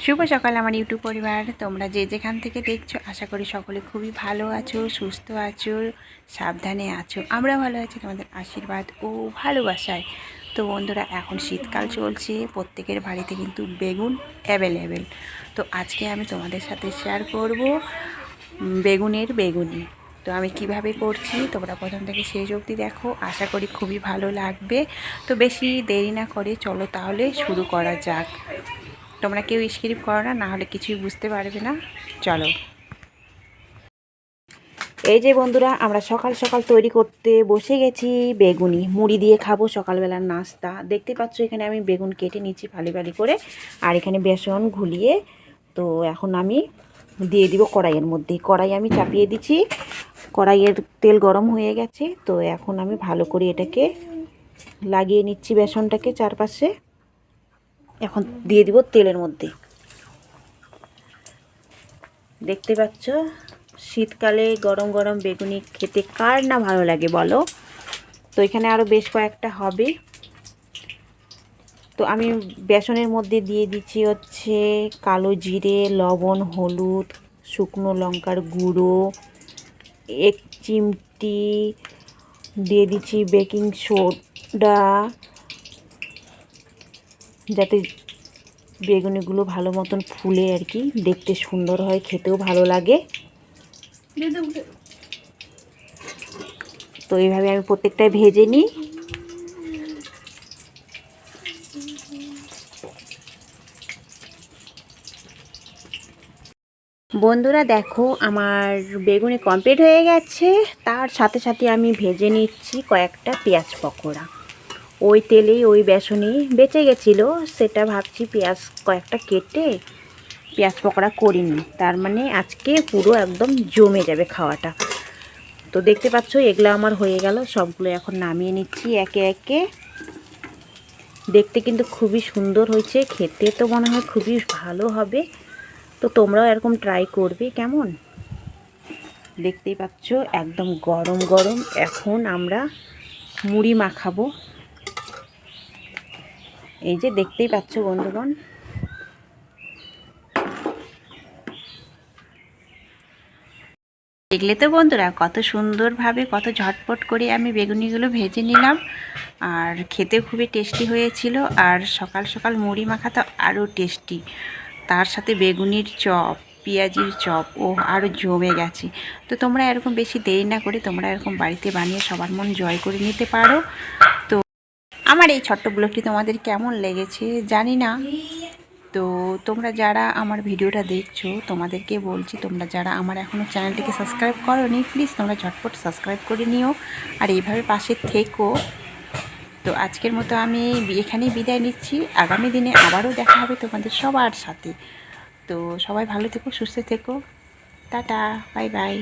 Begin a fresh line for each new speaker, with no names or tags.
শুভ সকাল আমার ইউটিউব পরিবার, তোমরা যে যেখান থেকে দেখছো আশা করি সকলে খুবই ভালো আছো, সুস্থ আছো, সাবধানে আছো। আমরা ভালো আছি তোমাদের আশীর্বাদ ও ভালোবাসায়। তো বন্ধুরা, এখন শীতকাল চলছে, প্রত্যেকের বাড়িতে কিন্তু বেগুন অ্যাভেলেবেল। তো আজকে আমি তোমাদের সাথে শেয়ার করব বেগুনের বেগুনি। তো আমি কিভাবে করছি তোমরা প্রথম থেকে শেষ অবধি দেখো, আশা করি খুবই ভালো লাগবে। তো বেশি দেরি না করে চলো তাহলে শুরু করা যাক। তোমরা কেউ স্কিপ করো না, না হলে কিছুই বুঝতে পারবে না। চলো। এই যে বন্ধুরা, আমরা সকাল সকাল তৈরি করতে বসে গেছি বেগুনি। মুড়ি দিয়ে খাবো সকালবেলার নাস্তা। দেখতে পাচ্ছ এখানে আমি বেগুন কেটে নিচ্ছি ফালি ফালি করে, আর এখানে বেসন ঘুলিয়ে তো এখন আমি দিয়ে দিব কড়াইয়ের মধ্যে। কড়াই আমি চাপিয়ে দিচ্ছি, কড়াইয়ের তেল গরম হয়ে গেছে। তো এখন আমি ভালো করে এটাকে লাগিয়ে নিচ্ছি বেসনটাকে চারপাশে। এখন দিয়ে দিব তেলের মধ্যে। দেখতে পাচ্ছ শীতকালে গরম গরম বেগুনি খেতে কার না ভালো লাগে বলো। তো এখানে আরও বেশ কয়েকটা হবে। তো আমি বেসনের মধ্যে দিয়ে দিচ্ছি হচ্ছে কালো জিরে, লবণ, হলুদ, শুকনো লঙ্কার গুঁড়ো, 1 চিমটি দিয়ে দিচ্ছি বেকিং সোডা, যাতে বেগুনিগুলো ভালো মতন ফুলে আর কি দেখতে সুন্দর হয়, খেতেও ভালো লাগে। তো এইভাবে আমি প্রত্যেকটাই ভেজে নিই। বন্ধুরা দেখো, আমার বেগুনি কমপ্লিট হয়ে গেছে। তার সাথে সাথে আমি ভেজে নিচ্ছি কয়েকটা পেঁয়াজ পকোড়া। ওই তেলেই ওই বেসনেই বেঁচে গেছিলো, সেটা ভাবছি পেঁয়াজ কয়েকটা কেটে পেঁয়াজ পকোড়া করিনি। তার মানে আজকে পুরো একদম জমে যাবে খাওয়াটা। তো দেখতে পাচ্ছ এগুলো আমার হয়ে গেল, সবগুলো এখন নামিয়ে নিচ্ছি একে একে। দেখতে কিন্তু খুবই সুন্দর হয়েছে, খেতে তো মনে হয় খুবই ভালো হবে। তো তোমরাও এরকম ট্রাই করবে কেমন। দেখতেই পাচ্ছ একদম গরম গরম এখন আমরা মুড়ি মাখাবো। এই যে দেখতেই পাচ্ছ বন্ধুগণ, দেখলে তো বন্ধুরা কত সুন্দরভাবে কত ঝটপট করে আমি বেগুনিগুলো ভেজে নিলাম। আর খেতে খুবই টেস্টি হয়েছিল। আর সকাল সকাল মুড়ি মাখা তো আরও টেস্টি, তার সাথে বেগুনির চপ, পেঁয়াজির চপ, ও আরও জমে গেছে। তো তোমরা এরকম বেশি দেরি না করে তোমরা এরকম বাড়িতে বানিয়ে সবার মন জয় করে নিতে পারো। তো আমার এই ছোট্ট ব্লগটি তোমাদের কেমন লেগেছে জানি না। তো তোমরা যারা আমার ভিডিওটা দেখছো তোমাদেরকে বলছি, তোমরা যারা আমার এখনও চ্যানেলটিকে সাবস্ক্রাইব করোনি প্লিজ তোমরা ঝটপট সাবস্ক্রাইব করে নিও আর এইভাবে পাশে থেকো। তো আজকের মতো আমি এখানেই বিদায় নিচ্ছি। আগামী দিনে আবারও দেখা হবে তোমাদের সবার সাথে। তো সবাই ভালো থেকো, সুস্থ থেকো, টাটা, বাই বাই।